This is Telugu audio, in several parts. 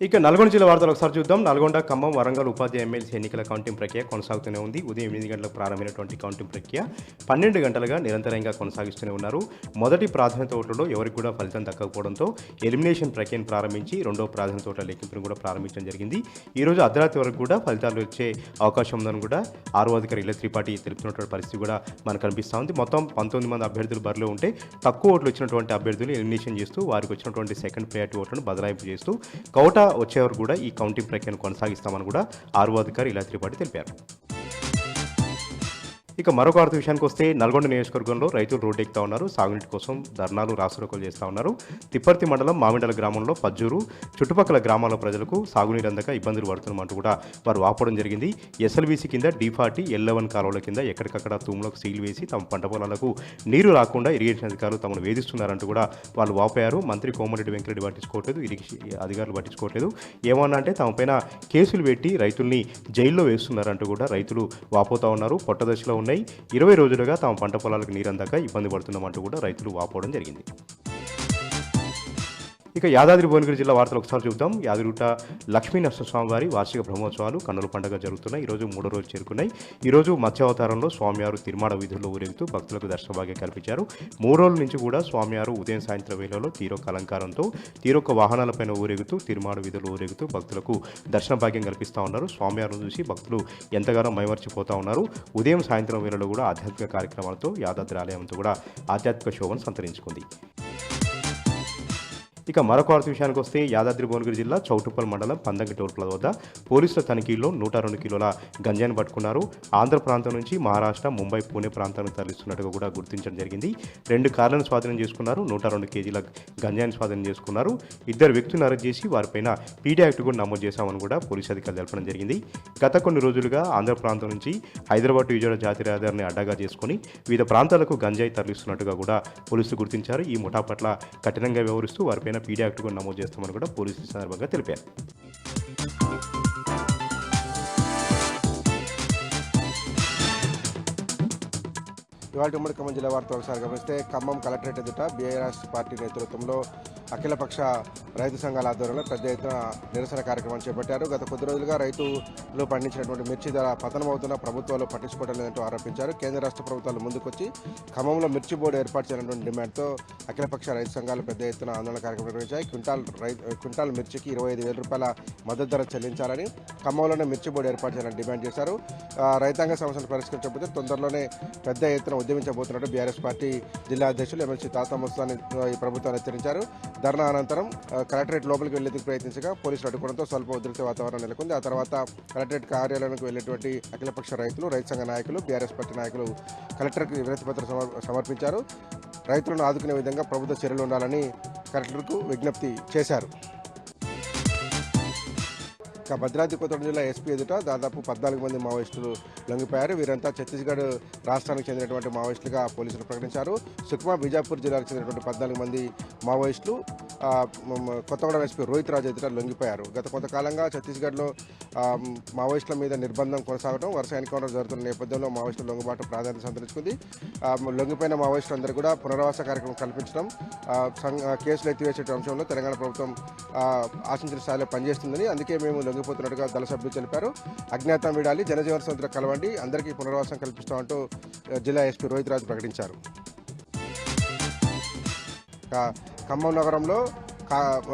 ఇక నల్గొండ జిల్లా వార్తలు ఒకసారి చూద్దాం. నల్గొండ, ఖమ్మం, వరంగల్ ఉపాధ్యాయ ఎమ్మెల్సీ ఎన్నికల కౌంటింగ్ ప్రక్రియ కొనసాగుతూనే ఉంది. ఉదయం 8 గంటలకు ప్రారంభమైనటువంటి కౌంటింగ్ ప్రక్రియ 12 గంటలుగా నిరంతరంగా కొనసాగిస్తూనే ఉన్నారు. మొదటి ప్రాధాన్యత ఓట్లలో ఎవరికి కూడా ఫలితం దక్కకపోవడంతో ఎలిమినేషన్ ప్రక్రియను ప్రారంభించి రెండో ప్రాధాన్యత ఓట్ల లెక్కింపును కూడా ప్రారంభించడం జరిగింది. ఈ రోజు అర్ధరాత్రి వరకు కూడా ఫలితాలు వచ్చే అవకాశం ఉందని కూడా ఆరో అధికారి ఇళ్ల త్రిపాఠి తెలుపుతున్నటువంటి పరిస్థితి కూడా మనకు కనిపిస్తూ ఉంది. మొత్తం 19 మంది అభ్యర్థులు బరిలో ఉంటే తక్కువ ఓట్లు వచ్చినటువంటి అభ్యర్థులు ఎలిమినేషన్ చేస్తూ వారికి వచ్చినటువంటి సెకండ్ ప్రయారిటీ ఓట్లను బదలాయింపు చేస్తూ కౌటా వచ్చేవారు కూడా ఈ కౌంటింగ్ ప్రక్రియను కొనసాగిస్తామని కూడా ఆర్ఓ అధికారి ఇలా త్రిపాఠి తెలిపారు. ఇక మరొక వార్త విషయానికి వస్తే నల్గొండ నియోజకవర్గంలో రైతులు రోడ్డు ఎక్కుతా ఉన్నారు. సాగునీటి కోసం ధర్నాలు, రాస్తారోకోలు చేస్తూ ఉన్నారు. తిప్పర్తి మండలం మామిండల గ్రామంలో పజ్జూరు చుట్టుపక్కల గ్రామాల ప్రజలకు సాగునీరు అందక ఇబ్బందులు పడుతున్నామంటూ కూడా వారు వాపోవడం జరిగింది. ఎస్ఎల్బీసీ కింద D40, L11 కాలువల కింద ఎక్కడికక్కడ తూములకు సీల్ వేసి తమ పంట పొలాలకు నీరు రాకుండా ఇరిగేషన్ అధికారులు తమను వేధిస్తున్నారంటూ కూడా వాళ్ళు వాపోయారు. మంత్రి కోమరెడ్డి వెంకరెడ్డి పట్టించుకోవట్లేదు, ఇరిగేషన్ అధికారులు పట్టించుకోవట్లేదు. ఏమన్నా అంటే తమపైన కేసులు పెట్టి రైతుల్ని జైల్లో వేస్తున్నారంటూ కూడా రైతులు వాపోతా ఉన్నారు. పొట్టదశలో ఉన్నాయి. 20 రోజులుగా తమ పంట పొలాలకు నీరందాక ఇబ్బంది పడుతున్నామంటూ కూడా రైతులు వాపోవడం జరిగింది. ఇక యాదాద్రి భువనగిరి జిల్లా వార్తలు ఒకసారి చూద్దాం. యాదగిరిగుట్ట లక్ష్మీ నరసింహస్వామి వారి వార్షిక బ్రహ్మోత్సవాలు కన్నుల పండుగ జరుగుతున్నాయి. ఈరోజు 3వ రోజు చేరుకున్నాయి. ఈరోజు మత్స్యావతారంలో స్వామివారు తిరుమాడ వీధుల్లో ఊరేగుతూ భక్తులకు దర్శన భాగ్యం కల్పించారు. 3 రోజుల నుంచి కూడా స్వామివారు ఉదయం సాయంత్రం వేళలో తీరొక్క అలంకారంతో తీరొక్క వాహనాలపైన ఊరేగుతూ తిరుమాడ వీధుల్లో ఊరేగుతూ భక్తులకు దర్శన భాగ్యం కల్పిస్తూ ఉన్నారు. స్వామివారిని చూసి భక్తులు ఎంతగానో మైమర్చిపోతూ ఉన్నారు. ఉదయం సాయంత్రం వేళలో కూడా ఆధ్యాత్మిక కార్యక్రమాలతో యాదాద్రి ఆలయంతో కూడా ఆధ్యాత్మిక శోభను సంతరించుకుంది. ఇక మరొక వార్త విషయానికి వస్తే యాదాద్రి భువనగిరి జిల్లా చౌటుప్పల్ మండలం పందంగి టోల్ ప్లాజా వద్ద పోలీసుల తనిఖీల్లో 102 కిలోల గంజాయిని పట్టుకున్నారు. ఆంధ్ర ప్రాంతం నుంచి మహారాష్ట్ర, ముంబై, పూణే ప్రాంతానికి తరలిస్తున్నట్టుగా కూడా గుర్తించడం జరిగింది. 2 కార్లను స్వాధీనం చేసుకున్నారు. 102 కేజీల గంజాయిని స్వాధీనం చేసుకున్నారు. 2 వ్యక్తులను అరెస్ట్ చేసి వారిపైన పీడీ యాక్ట్ కూడా నమోదు చేశామని కూడా పోలీసు అధికారులు తెలపడం జరిగింది. గత కొన్ని రోజులుగా ఆంధ్ర ప్రాంతం నుంచి హైదరాబాద్ విజయవాడ జాతీయ రహదారిని అడ్డాగా చేసుకుని వివిధ ప్రాంతాలకు గంజాయి తరలిస్తున్నట్టుగా కూడా పోలీసులు గుర్తించారు. ఈ ముఠా పట్ల కఠినంగా వ్యవహరిస్తూ వారిపైన పీడీ యాక్ట్ కూడా నమోదు చేస్తామని కూడా పోలీసులు సందర్భంగా తెలిపారు. ఇవాళ ఉమ్మడి ఖమ్మం జిల్లా వార్త ఒకసారి గమనిస్తే ఖమ్మం కలెక్టరేట్ ఎదుట బీఆర్ఎస్ పార్టీ నేతృత్వంలో అఖిలపక్ష రైతు సంఘాల ఆధ్వర్యంలో పెద్ద ఎత్తున నిరసన కార్యక్రమం చేపట్టారు. గత కొద్ది రోజులుగా రైతులు పండించినటువంటి మిర్చి ధర పతనమవుతున్న ప్రభుత్వాలు పట్టించుకోవడం లేదంటూ ఆరోపించారు. కేంద్ర రాష్ట్ర ప్రభుత్వాలు ముందుకొచ్చి ఖమ్మంలో మిర్చి బోర్డు ఏర్పాటు చేయాలన్నటువంటి డిమాండ్తో అఖిలపక్ష రైతు సంఘాలు పెద్ద ఎత్తున ఆందోళన కార్యక్రమం నిర్వహించాయి. క్వింటాల్ మిర్చికి 25,000 రూపాయల మద్దతు ధర చెల్లించాలని, ఖమ్మంలోనే మిర్చి బోర్డు ఏర్పాటు చేయాలని డిమాండ్ చేశారు. రైతాంగ సమస్యలు పరిష్కరించకపోతే తొందరలోనే పెద్ద ఎత్తున ఉద్యమించబోతున్నట్టు బీఆర్ఎస్ పార్టీ జిల్లా అధ్యక్షులు ఎమ్మెల్సీ తాతా ముస్తాని ఈ ప్రభుత్వాన్ని హెచ్చరించారు. ధర్నా అనంతరం కలెక్టరేట్ లోపలికి వెళ్లేందుకు ప్రయత్నించగా పోలీసులు అడ్డుకోవడంతో స్వల్ప ఉద్రిక్త వాతావరణం నెలకొంది. ఆ తర్వాత కలెక్టరేట్ కార్యాలయానికి వెళ్లేటువంటి అఖిలపక్ష రైతులు, రైతు సంఘ నాయకులు, బీఆర్ఎస్ పార్టీ నాయకులు కలెక్టర్కు వినతి పత్రం సమర్పించారు. రైతులను ఆదుకునే విధంగా ప్రభుత్వ చర్యలు ఉండాలని కలెక్టర్కు విజ్ఞప్తి చేశారు. భద్రాద్రి కొత్తగూడెం జిల్లా ఎస్పీ ఎదుట దాదాపు 14 మంది మావోయిస్టులు లొంగిపోయారు. వీరంతా ఛత్తీస్గఢ్ రాష్ట్రానికి చెందినటువంటి మావోయిస్టులుగా పోలీసులు ప్రకటించారు. సుక్మా, బీజాపూర్ జిల్లాకు చెందినటువంటి 14 మంది మావోయిస్టులు కొత్తగూడెం ఎస్పీ రోహిత్ రాజ్ ఎదుట లొంగిపోయారు. గత కొంతకాలంగా ఛత్తీస్గఢ్లో మావోయిస్టుల మీద నిర్బంధం కొనసాగడం, వరుస ఎన్కౌంటర్ జరుగుతున్న నేపథ్యంలో మావోయిస్టుల లొంగుబాటు ప్రాధాన్యత సంతరించుకుంది. లొంగిపోయిన మావోయిస్టులందరూ కూడా పునరావాస కార్యక్రమం కల్పించడం, కేసులు ఎత్తివేసే అంశంలో తెలంగాణ ప్రభుత్వం ఆశించిన స్థాయిలో పనిచేస్తుందని, అందుకే మేము లొంగిపోతున్నట్టుగా దళ సభ్యులు తెలిపారు. అజ్ఞాతం వీడాలి, జనజీవన సంస్థ కలవండి, అందరికీ పునరావాసం కల్పిస్తామంటూ జిల్లా ఎస్పీ రోహిత్ రాజ్ ప్రకటించారు. ఖమ్మం నగరంలో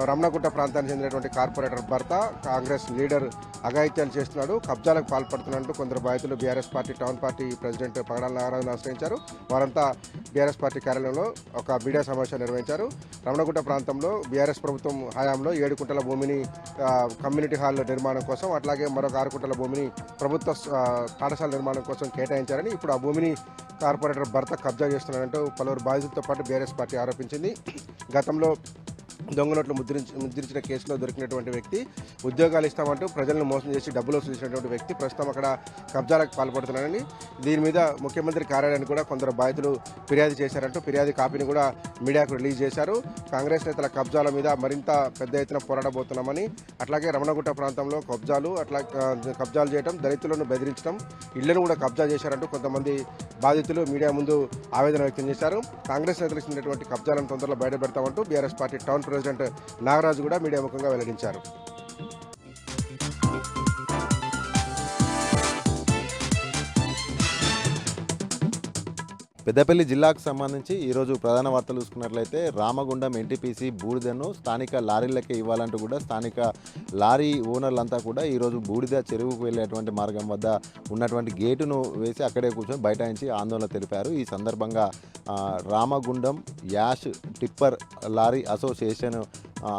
రమణగుట్ట ప్రాంతానికి చెందినటువంటి కార్పొరేటర్ భర్త కాంగ్రెస్ లీడర్ అఘాయిత్యాలు చేస్తున్నాడు, కబ్జాలకు పాల్పడుతున్నట్టు కొందరు బాధితులు BRS party town party president Pagadala నాగరాజును ఆశ్రయించారు. వారంతా బీఆర్ఎస్ పార్టీ కార్యాలయంలో ఒక మీడియా సమావేశం నిర్వహించారు. రమణగుట్ట ప్రాంతంలో బీఆర్ఎస్ ప్రభుత్వం హయాంలో 7 కుంటల భూమిని కమ్యూనిటీ హాల్ నిర్మాణం కోసం, అట్లాగే మరొక 6 కుంటల భూమిని ప్రభుత్వ పాఠశాల నిర్మాణం కోసం కేటాయించారని, ఇప్పుడు ఆ భూమిని కార్పొరేటర్ భర్త కబ్జా చేస్తున్నారంటూ పలువురు బాధితులతో పాటు బీఆర్ఎస్ పార్టీ ఆరోపించింది. గతంలో దొంగ నోట్లు ముద్రించిన కేసులో దొరికినటువంటి వ్యక్తి, ఉద్యోగాలు ఇస్తామంటూ ప్రజలను మోసం చేసి డబ్బులు వసూలు చేసినటువంటి వ్యక్తి ప్రస్తుతం అక్కడ కబ్జాలకు పాల్పడుతున్నారని, దీని మీద ముఖ్యమంత్రి కార్యాలయానికి కూడా కొందరు బాధితులు ఫిర్యాదు చేశారంటూ ఫిర్యాదు కాపీని కూడా మీడియాకు రిలీజ్ చేశారు. కాంగ్రెస్ నేతల కబ్జాల మీద మరింత పెద్ద ఎత్తున పోరాడబోతున్నామని, అట్లాగే రమణగుట్ట ప్రాంతంలో కబ్జాలు చేయడం, దళితులను బెదిరించడం, ఇళ్లను కూడా కబ్జా చేశారంటూ కొంతమంది బాధితులు మీడియా ముందు ఆవేదన వ్యక్తం చేశారు. కాంగ్రెస్ నేతలకు చెందినటువంటి కబ్జాలను తొందరలో బయటపెడతామంటూ BRS party town president Nagaraju కూడా మీడియా ముఖంగా వెల్లడించారు. పెద్దపల్లి జిల్లాకు సంబంధించి ఈరోజు ప్రధాన వార్తలు చూసుకున్నట్లయితే రామగుండం ఎన్టీపీసీ బూడిదను స్థానిక లారీలకే ఇవ్వాలంటూ కూడా స్థానిక లారీ ఓనర్లంతా కూడా ఈరోజు బూడిద చెరువుకు వెళ్ళేటువంటి మార్గం వద్ద ఉన్నటువంటి గేటును వేసి అక్కడే కూర్చొని బైఠాయించి ఆందోళన తెలిపారు. ఈ సందర్భంగా Ramagundam ash tipper lorry association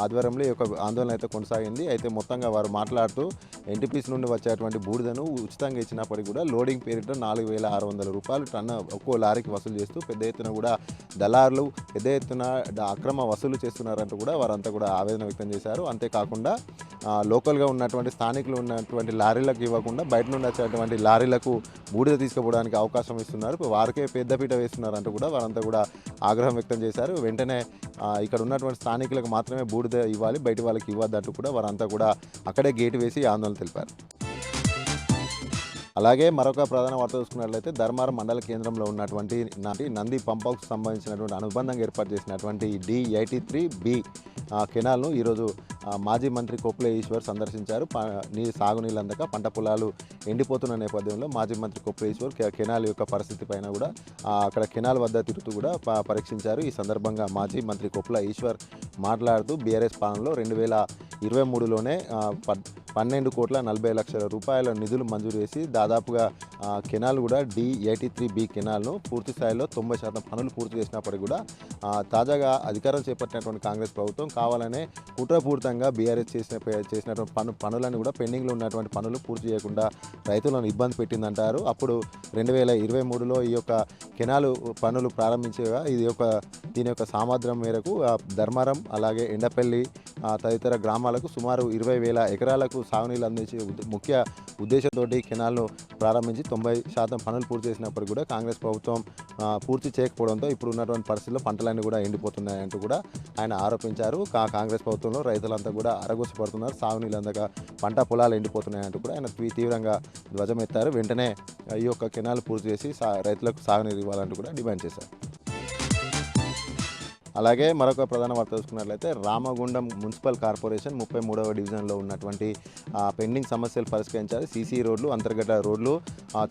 ఆధ్వర్యంలో ఈ యొక్క ఆందోళన అయితే కొనసాగింది. అయితే మొత్తంగా వారు మాట్లాడుతూ ఎన్టీపీసీ నుండి వచ్చేటువంటి బూడిదను ఉచితంగా ఇచ్చినప్పటికీ కూడా లోడింగ్ పేరిట 4,600 రూపాయలు టన్ను ఒక్కో లారీకి వసూలు చేస్తూ పెద్ద ఎత్తున కూడా దళారులు పెద్ద ఎత్తున అక్రమ వసూలు చేస్తున్నారంటూ కూడా వారంతా కూడా ఆవేదన వ్యక్తం చేశారు. అంతేకాకుండా లోకల్గా ఉన్నటువంటి స్థానికులు ఉన్నటువంటి లారీలకు ఇవ్వకుండా బయట నుండి వచ్చేటువంటి లారీలకు బూడిద తీసుకుపోవడానికి అవకాశం ఇస్తున్నారు. వారికే పెద్దపీట వేస్తున్నారంటూ కూడా వారంతా కూడా ఆగ్రహం వ్యక్తం చేశారు. వెంటనే ఇక్కడ ఉన్నటువంటి స్థానికులకు మాత్రమే బూడిద ఇవ్వాలి, బయట వాళ్ళకి ఇవ్వద్దంటూ కూడా వారంతా కూడా అక్కడే గేటు వేసి ఆందోళన తెలిపారు. అలాగే మరొక ప్రధాన వార్త చూసుకున్నట్లయితే ధర్మారం మండల కేంద్రంలో ఉన్నటువంటి నంది పంపుకు సంబంధించినటువంటి అనుబంధంగా ఏర్పాటు చేసినటువంటి D83B కెనాల్ను ఈరోజు మాజీ మంత్రి కొప్పుల ఈశ్వర్ సందర్శించారు. సాగునీళ్ళు అందక పంట పొలాలు ఎండిపోతున్న నేపథ్యంలో మాజీ మంత్రి కొప్పుల ఈశ్వర్ కెనాల్ యొక్క పరిస్థితి పైన కూడా అక్కడ కెనాల్ వద్ద తిరుగుతూ కూడా పరీక్షించారు. ఈ సందర్భంగా మాజీ మంత్రి కొప్పుల ఈశ్వర్ మాట్లాడుతూ బీఆర్ఎస్ పాలనలో 2023లోనే 12,40,00,000 రూపాయల నిధులు మంజూరు చేసి దాదాపుగా కెనాల్ కూడా D83B కెనాల్ను పూర్తి స్థాయిలో 90% పనులు పూర్తి చేసినప్పటికీ కూడా తాజాగా అధికారం చేపట్టినటువంటి కాంగ్రెస్ ప్రభుత్వం కావాలనే కుట్రపూరితంగా బీఆర్ఎస్ చేసినటువంటి పనులను కూడా పెండింగ్లో ఉన్నటువంటి పనులు పూర్తి చేయకుండా రైతులను ఇబ్బంది పెట్టిందంటారు. అప్పుడు 2023లో ఈ యొక్క కెనాల్ పనులు ప్రారంభించగా దీని యొక్క సామర్థ్యం మేరకు ధర్మారం అలాగే ఎండపల్లి తదితర గ్రామాలకు సుమారు 20,000 ఎకరాలకు సాగునీళ్ళు అందించే ముఖ్య ఉద్దేశంతో కెనాల్ను ప్రారంభించి 90% పనులు పూర్తి చేసినప్పటికీ కూడా కాంగ్రెస్ ప్రభుత్వం పూర్తి చేయకపోవడంతో ఇప్పుడు ఉన్నటువంటి పరిస్థితుల్లో పంటలన్నీ కూడా ఎండిపోతున్నాయంటూ కూడా ఆయన ఆరోపించారు. కాంగ్రెస్ ప్రభుత్వంలో రైతులంతా కూడా అరగోసపడుతున్నారు, సాగునీళ్ళు అందక పంట పొలాలు ఎండిపోతున్నాయంటూ కూడా ఆయన తీవ్రంగా ధ్వజమెత్తారు. వెంటనే ఈ యొక్క కెనాల్ పూర్తి చేసి రైతులకు సాగునీరు ఇవ్వాలంటూ కూడా డిమాండ్ చేశారు. అలాగే మరొక ప్రధాన వార్త చూసుకున్నట్లయితే రామగుండం మున్సిపల్ కార్పొరేషన్ 33వ డివిజన్లో ఉన్నటువంటి పెండింగ్ సమస్యలు పరిష్కరించాలి. సీసీ రోడ్లు, అంతర్గత రోడ్లు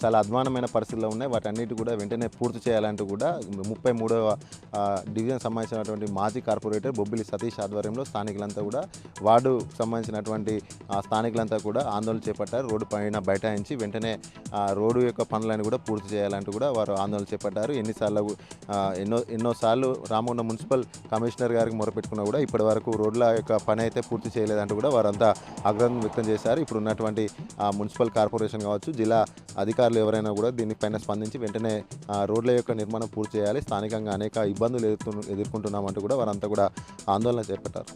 చాలా అధ్వానమైన పరిస్థితుల్లో ఉన్నాయి. వాటన్నిటి కూడా వెంటనే పూర్తి చేయాలంటూ కూడా 33వ డివిజన్ సంబంధించినటువంటి మాజీ కార్పొరేటర్ బొబ్బిలి సతీష్ ఆధ్వర్యంలో స్థానికులంతా కూడా వార్డు సంబంధించినటువంటి స్థానికులంతా కూడా ఆందోళన చేపట్టారు. రోడ్డు పైన బైఠాయించి వెంటనే రోడ్డు యొక్క పనులను కూడా పూర్తి చేయాలంటూ కూడా వారు ఆందోళన చేపట్టారు. ఎన్నోసార్లు రామగుండం మున్సిపల్ కమిషనర్ గారికి మొరపెట్టుకున్నా కూడా ఇప్పటి వరకు రోడ్ల యొక్క పని అయితే పూర్తి చేయలేదంటూ కూడా వారంతా ఆగ్రహం వ్యక్తం చేశారు. ఇప్పుడు ఉన్నటువంటి మున్సిపల్ కార్పొరేషన్ కావచ్చు, జిల్లా అధికారులు ఎవరైనా కూడా దీనిపైన స్పందించి వెంటనే రోడ్ల యొక్క నిర్మాణం పూర్తి చేయాలి. స్థానికంగా అనేక ఇబ్బందులు ఎదుర్కొంటున్నామంటూ కూడా వారంతా కూడా ఆందోళన చేపట్టారు.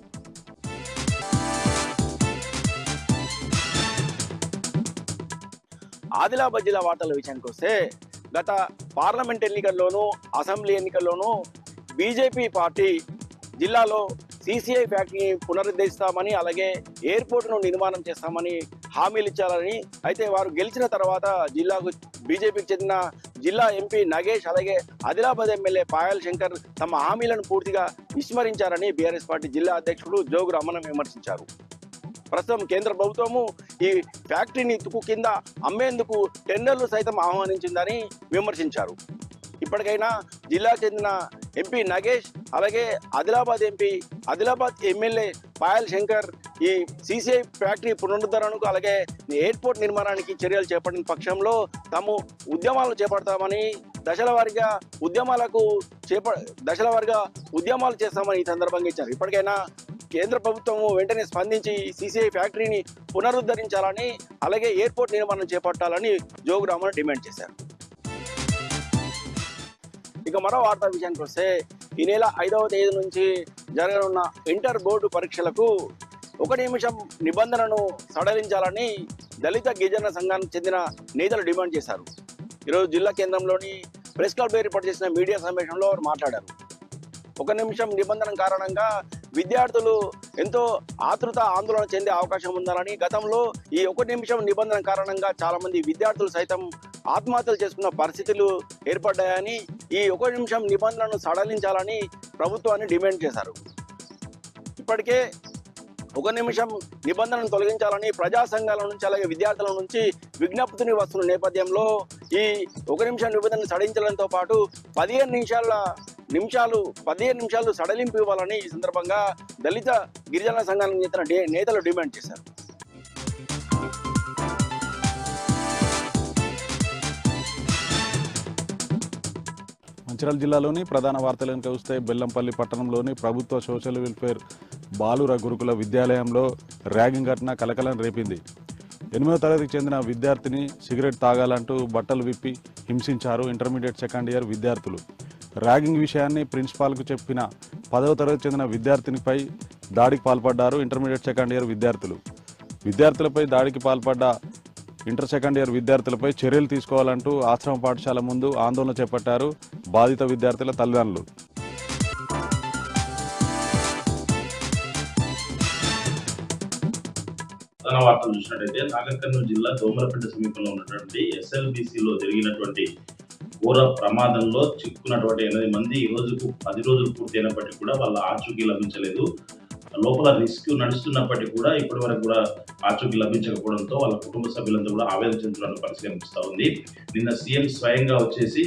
ఆదిలాబాద్ జిల్లా వార్తల విషయానికి వస్తే గత పార్లమెంట్ ఎన్నికల్లోనూ అసెంబ్లీ ఎన్నికల్లోనూ బీజేపీ పార్టీ జిల్లాలో సీసీఐ ఫ్యాక్టరీని పునరుద్ధరిస్తామని అలాగే ఎయిర్పోర్ట్ను నిర్మాణం చేస్తామని హామీలు ఇచ్చారని, అయితే వారు గెలిచిన తర్వాత జిల్లాకు బీజేపీకి చెందిన జిల్లా ఎంపీ నగేష్ అలాగే ఆదిలాబాద్ ఎమ్మెల్యే పాయల్ శంకర్ తమ హామీలను పూర్తిగా విస్మరించారని బీఆర్ఎస్ పార్టీ జిల్లా అధ్యక్షుడు జోగు రమణ విమర్శించారు. ప్రస్తుతం కేంద్ర ప్రభుత్వము ఈ ఫ్యాక్టరీని తుక్కు కింద అమ్మేందుకు టెండర్లు సైతం ఆహ్వానించిందని విమర్శించారు. ఇప్పటికైనా జిల్లాకు చెందిన ఎంపీ నగేష్ అలాగే ఆదిలాబాద్ ఎమ్మెల్యే పాయల్ శంకర్ ఈ సీసీఐ ఫ్యాక్టరీ పునరుద్ధరణకు అలాగే ఎయిర్పోర్ట్ నిర్మాణానికి చర్యలు చేపట్టిన పక్షంలో తాము ఉద్యమాలు చేపడతామని దశల వారీగా ఉద్యమాలు చేస్తామని ఈ సందర్భంగా ఇచ్చారు. ఇప్పటికైనా కేంద్ర ప్రభుత్వము వెంటనే స్పందించి సీసీఐ ఫ్యాక్టరీని పునరుద్ధరించాలని అలాగే ఎయిర్పోర్ట్ నిర్మాణం చేపట్టాలని జోగు రామన్ డిమాండ్ చేశారు. ఇక మరో వార్తా విషయానికి వస్తే ఈ నెల 5వ తేదీ నుంచి జరగనున్న ఇంటర్ బోర్డు పరీక్షలకు 1 నిమిషం నిబంధనను సడలించాలని దళిత గిరిజన సంఘానికి చెందిన నేతలు డిమాండ్ చేశారు. ఈరోజు జిల్లా కేంద్రంలోని ప్రెస్ క్లబ్ ఏర్పాటు చేసిన మీడియా సమావేశంలో వారు మాట్లాడారు. 1 నిమిషం నిబంధన కారణంగా విద్యార్థులు ఎంతో ఆందోళన చెందే అవకాశం ఉందని, గతంలో ఈ 1 నిమిషం నిబంధన కారణంగా చాలా మంది విద్యార్థులు సైతం ఆత్మహత్యలు చేసుకున్న పరిస్థితులు ఏర్పడ్డాయని, ఈ 1 నిమిషం నిబంధనను సడలించాలని ప్రభుత్వాన్ని డిమాండ్ చేశారు. ఇప్పటికే 1 నిమిషం నిబంధనను తొలగించాలని ప్రజా సంఘాల నుంచి అలాగే విద్యార్థుల నుంచి విజ్ఞప్తిని వస్తున్న నేపథ్యంలో ఈ 1 నిమిషం నిబంధన సడలించడంతో పాటు 15 నిమిషాలు సడలింపు ఇవ్వాలని ఈ సందర్భంగా దళిత గిరిజన సంఘానికి చెందిన నేతలు డిమాండ్ చేశారు. మంచిర్యాల జిల్లాలోని ప్రధాన వార్తలను చూస్తే బెల్లంపల్లి పట్టణంలోని ప్రభుత్వ సోషల్ వెల్ఫేర్ బాలుర గురుకుల విద్యాలయంలో ర్యాగింగ్ ఘటన కలకలం రేపింది. 8వ తరగతికి చెందిన విద్యార్థిని సిగరెట్ తాగాలంటూ బట్టలు విప్పి హింసించారు ఇంటర్మీడియట్ సెకండ్ ఇయర్ విద్యార్థులు. ర్యాగింగ్ విషయాన్ని ప్రిన్సిపాల్కు చెప్పిన 10వ తరగతి చెందిన విద్యార్థినిపై దాడికి పాల్పడ్డారు ఇంటర్మీడియట్ సెకండ్ ఇయర్ విద్యార్థులు. విద్యార్థులపై దాడికి పాల్పడ్డ ఇంటర్ సెకండ్ ఇయర్ విద్యార్థులపై చర్యలు తీసుకోవాలంటూ ఆశ్రమ పాఠశాల ముందు ఆందోళన చేపట్టారు బాధిత విద్యార్థుల తల్లిదండ్రులు. ప్రధాన వార్తలు చూసినట్టయితే నాగర్ కర్నూలు జిల్లా దోమలపేట సమీపంలో ఉన్నటువంటి SLBCలో జరిగినటువంటి ఘోర ప్రమాదంలో చిక్కుకున్నటువంటి 8 మంది ఈ రోజుకు 10 రోజులు పూర్తి అయినప్పటికీ కూడా వాళ్ళ ఆచూకీ లభించలేదు. లోపల రెస్క్యూ నడుస్తున్నప్పటికీ కూడా ఇప్పటి వరకు కూడా ఆచూకీ లభించకపోవడంతో వాళ్ళ కుటుంబ సభ్యులంతా కూడా ఆవేదన చెందుతున్న పరిస్థితి కనిపిస్తూ ఉంది. నిన్న సీఎం స్వయంగా వచ్చేసి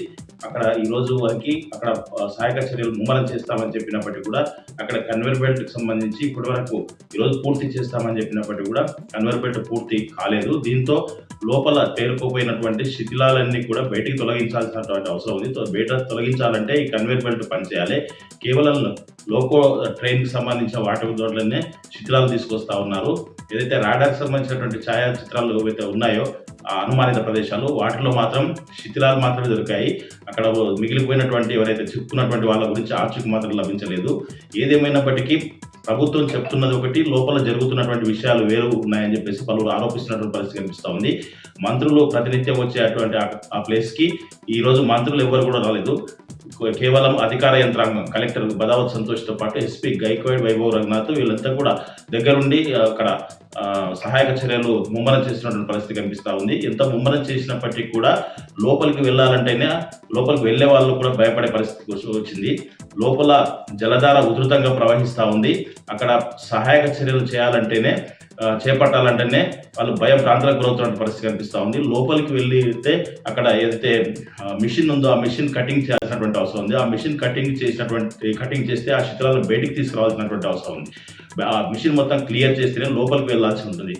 అక్కడ ఈ రోజు వరకు అక్కడ సహాయక చర్యలు ముమ్మరం చేస్తామని చెప్పినప్పటికీ కూడా అక్కడ కన్వేర్ బెల్ట్కి సంబంధించి ఇప్పటి వరకు ఈరోజు పూర్తి చేస్తామని చెప్పినప్పటికీ కూడా కన్వేర్ బెల్ట్ పూర్తి కాలేదు. దీంతో లోపల పేరుకుపోయినటువంటి శిథిలాలన్నీ కూడా బయటికి తొలగించాల్సినటువంటి అవసరం ఉంది. బయట తొలగించాలంటే ఈ కన్వేర్ బెల్ట్ పనిచేయాలి. కేవలం లోకో ట్రైన్కి సంబంధించిన వాటి చోట్లనే శిథిలాలు తీసుకొస్తా ఉన్నారు. ఏదైతే రాడార్కి సంబంధించినటువంటి ఛాయాచిత్రాలు ఏవైతే ఉన్నాయో ఆ అనుమానిత ప్రదేశాలు వాటిలో మాత్రం శిథిలాలు మాత్రమే దొరికాయి. అక్కడ మిగిలిపోయినటువంటి ఎవరైతే చిక్కున్నటువంటి వాళ్ళ గురించి ఆచూకీ మాత్రం లభించలేదు. ఏదేమైనప్పటికీ ప్రభుత్వం చెప్తున్నది ఒకటి, లోపల జరుగుతున్నటువంటి విషయాలు వేరు ఉన్నాయని చెప్పేసి పలువురు ఆరోపిస్తున్నటువంటి పరిస్థితి కనిపిస్తూ ఉంది. మంత్రులు ప్రతినిత్యం వచ్చేటువంటి ఆ ప్లేస్కి ఈరోజు మంత్రులు ఎవరు కూడా రాలేదు. కేవలం అధికార యంత్రాంగం కలెక్టర్ బదావత్ సంతోష్తో పాటు ఎస్పీ గైక్వాడ్ వైభవ్ రంగనాథ్ వీళ్ళంతా కూడా దగ్గరుండి అక్కడ సహాయక చర్యలు ముమ్మరం చేసినటువంటి పరిస్థితి కనిపిస్తూ ఉంది. ఎంత ముమ్మరం చేసినప్పటికీ కూడా లోపలికి వెళ్ళాలంటేనే లోపలికి వెళ్ళే వాళ్ళు కూడా భయపడే పరిస్థితి వచ్చింది. లోపల జలధార ఉధృతంగా ప్రవహిస్తూ ఉంది. అక్కడ సహాయక చర్యలు చేపట్టాలంటేనే వాళ్ళు భయం ప్రాంతాలకు గురవుతున్న పరిస్థితి కనిపిస్తూ ఉంది. లోపలికి వెళ్తే అక్కడ ఏదైతే మిషన్ ఉందో ఆ మిషన్ కటింగ్ చేయాల్సినటువంటి అవసరం ఉంది. ఆ మిషన్ కటింగ్ చేస్తే ఆ శిథిలాలను బయటికి తీసుకురావాల్సినటువంటి అవసరం ఉంది. ఆ మిషన్ మొత్తం క్లియర్ చేస్తేనే లోపలికి వెళ్లాల్సి ఉంటుంది.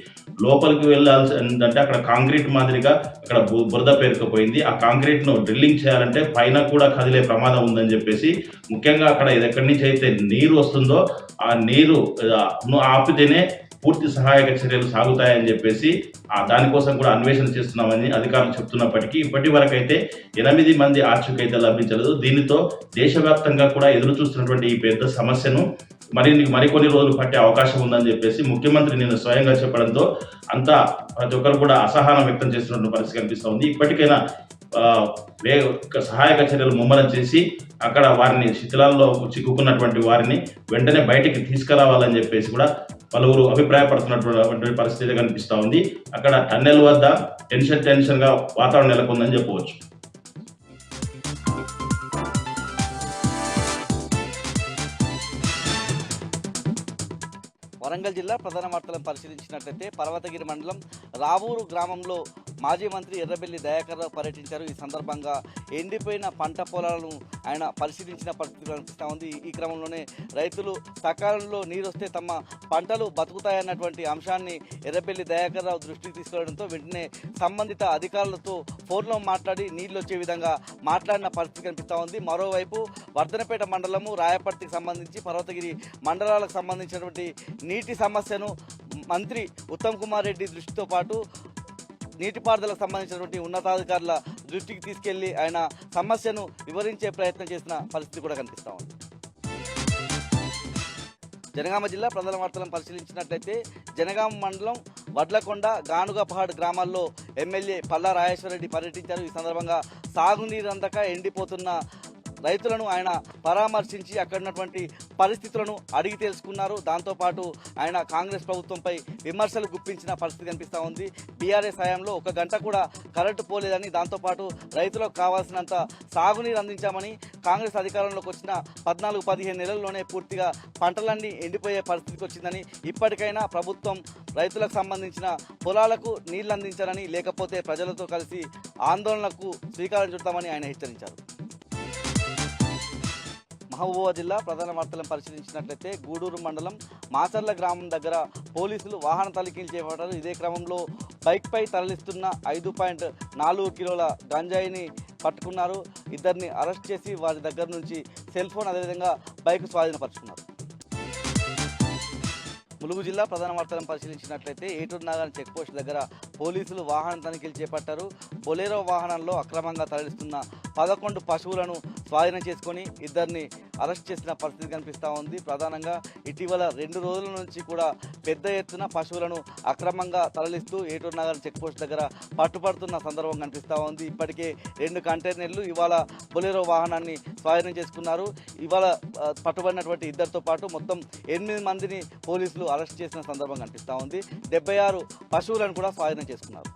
లోపలికి వెళ్ళాల్సి అంటే అక్కడ కాంక్రీట్ మాదిరిగా అక్కడ బురద పేరుకుపోయింది. ఆ కాంక్రీట్ ను డ్రిల్లింగ్ చేయాలంటే పైన కూడా కదిలే ప్రమాదం ఉందని చెప్పేసి ముఖ్యంగా అక్కడ ఎక్కడి నుంచి అయితే నీరు వస్తుందో ఆ నీరు ఆపితేనే పూర్తి సహాయక చర్యలు సాగుతాయని చెప్పేసి దానికోసం కూడా అన్వేషణ చేస్తున్నామని అధికారులు చెప్తున్నప్పటికీ ఇప్పటి వరకు అయితే 8 మంది ఆచూకీ అయితే లభించలేదు. దీనితో దేశవ్యాప్తంగా కూడా ఎదురు చూస్తున్నటువంటి ఈ పెద్ద సమస్యను మరికొన్ని రోజులు పట్టే అవకాశం ఉందని చెప్పేసి ముఖ్యమంత్రి నిన్న స్వయంగా చెప్పడంతో అంతా ప్రతి ఒక్కరు కూడా అసహనం వ్యక్తం చేస్తున్నటువంటి పరిస్థితి కనిపిస్తూ ఉంది. ఇప్పటికైనా సహాయక చర్యలు ముమ్మరం చేసి అక్కడ వారిని శిథిలాల్లో చిక్కుకున్నటువంటి వారిని వెంటనే బయటికి తీసుకురావాలని చెప్పేసి కూడా పలువురు అభిప్రాయపడుతున్నటువంటి పరిస్థితి కనిపిస్తూ ఉంది. అక్కడ టన్నెల్ వద్ద టెన్షన్ గా వాతావరణం నెలకొందని చెప్పవచ్చు. వరంగల్ జిల్లా ప్రధాన వార్తలను పరిశీలించినట్లయితే పర్వతగిరి మండలం రావూరు గ్రామంలో మాజీ మంత్రి ఎర్రబెల్లి దయాకర్రావు పర్యటించారు. ఈ సందర్భంగా ఎండిపోయిన పంట పొలాలను ఆయన పరిశీలించిన పరిస్థితి కనిపిస్తూ ఉంది. ఈ క్రమంలోనే రైతులు సకాలంలో నీరు వస్తే తమ పంటలు బతుకుతాయన్నటువంటి అంశాన్ని ఎర్రబెల్లి దయాకర్రావు దృష్టికి తీసుకురావడంతో వెంటనే సంబంధిత అధికారులతో ఫోన్లో మాట్లాడి నీళ్లు వచ్చే విధంగా మాట్లాడిన పరిస్థితి కనిపిస్తూ ఉంది. మరోవైపు వర్ధనపేట మండలము రాయపర్తికి సంబంధించి పర్వతగిరి మండలాలకు సంబంధించినటువంటి నీటి సమస్యను మంత్రి ఉత్తమ్ కుమార్ రెడ్డి దృష్టితో పాటు నీటిపారుదలకు సంబంధించినటువంటి ఉన్నతాధికారుల దృష్టికి తీసుకెళ్లి ఆయన సమస్యను వివరించే ప్రయత్నం చేసిన పరిస్థితి కూడా కనిపిస్తూ ఉంది. జనగామ జిల్లా ప్రధాన వార్తలను పరిశీలించినట్లయితే జనగామ మండలం వడ్లకొండ గానుగపహాడ్ గ్రామాల్లో ఎమ్మెల్యే పల్లా రాజేశ్వరరెడ్డి పర్యటించారు. ఈ సందర్భంగా సాగునీరు అందక ఎండిపోతున్న రైతులను ఆయన పరామర్శించి అక్కడ ఉన్నటువంటి పరిస్థితులను అడిగి తెలుసుకున్నారు. దాంతోపాటు ఆయన కాంగ్రెస్ ప్రభుత్వంపై విమర్శలు గుప్పించిన పరిస్థితి కనిపిస్తూ ఉంది. బీఆర్ఎస్ హయాంలో 1 గంట కూడా కరెంటు పోలేదని, దాంతోపాటు రైతులకు కావాల్సినంత సాగునీరు అందించామని, కాంగ్రెస్ అధికారంలోకి వచ్చిన 14-15 నెలల్లోనే పూర్తిగా పంటలన్నీ ఎండిపోయే పరిస్థితికి వచ్చిందని, ఇప్పటికైనా ప్రభుత్వం రైతులకు సంబంధించిన పొలాలకు నీళ్లు అందించారని, లేకపోతే ప్రజలతో కలిసి ఆందోళనకు శ్రీకారం చుడతామని ఆయన హెచ్చరించారు. మహబూబాబాద్ జిల్లా ప్రధాన వార్తలను పరిశీలించినట్లయితే గూడూరు మండలం మాచర్ల గ్రామం దగ్గర పోలీసులు వాహన తనిఖీలు చేపట్టారు. ఇదే క్రమంలో బైక్పై తరలిస్తున్న 5.4 కిలోల గంజాయిని పట్టుకున్నారు. ఇద్దరిని అరెస్ట్ చేసి వారి దగ్గర నుంచి సెల్ ఫోన్ అదేవిధంగా బైక్ స్వాధీనపరుచుకున్నారు. ములుగు జిల్లా ప్రధాన వార్తలను పరిశీలించినట్లయితే ఏటూరు నాగర్ చెక్పోస్ట్ దగ్గర పోలీసులు వాహన తనిఖీలు చేపట్టారు. బొలేరో వాహనంలో అక్రమంగా తరలిస్తున్న 11 పశువులను స్వాధీనం చేసుకొని ఇద్దరిని అరెస్ట్ చేసిన పరిస్థితి కనిపిస్తూ ఉంది. ప్రధానంగా ఇటీవల 2 రోజుల నుంచి కూడా పెద్ద ఎత్తున పశువులను అక్రమంగా తరలిస్తూ ఏటూరు నాగర్ చెక్పోస్ట్ దగ్గర పట్టుపడుతున్న సందర్భం కనిపిస్తూ ఉంది. ఇప్పటికే 2 కంటైనర్లు ఇవాళ బొలేరో వాహనాన్ని స్వాధీనం చేసుకున్నారు. ఇవాళ పట్టుబడినటువంటి ఇద్దరితో పాటు మొత్తం 8 మందిని పోలీసులు అరెస్ట్ చేసిన సందర్భం కనిపిస్తూ ఉంది. 76 పశువులను కూడా స్వాధీనం చేసుకున్నారు.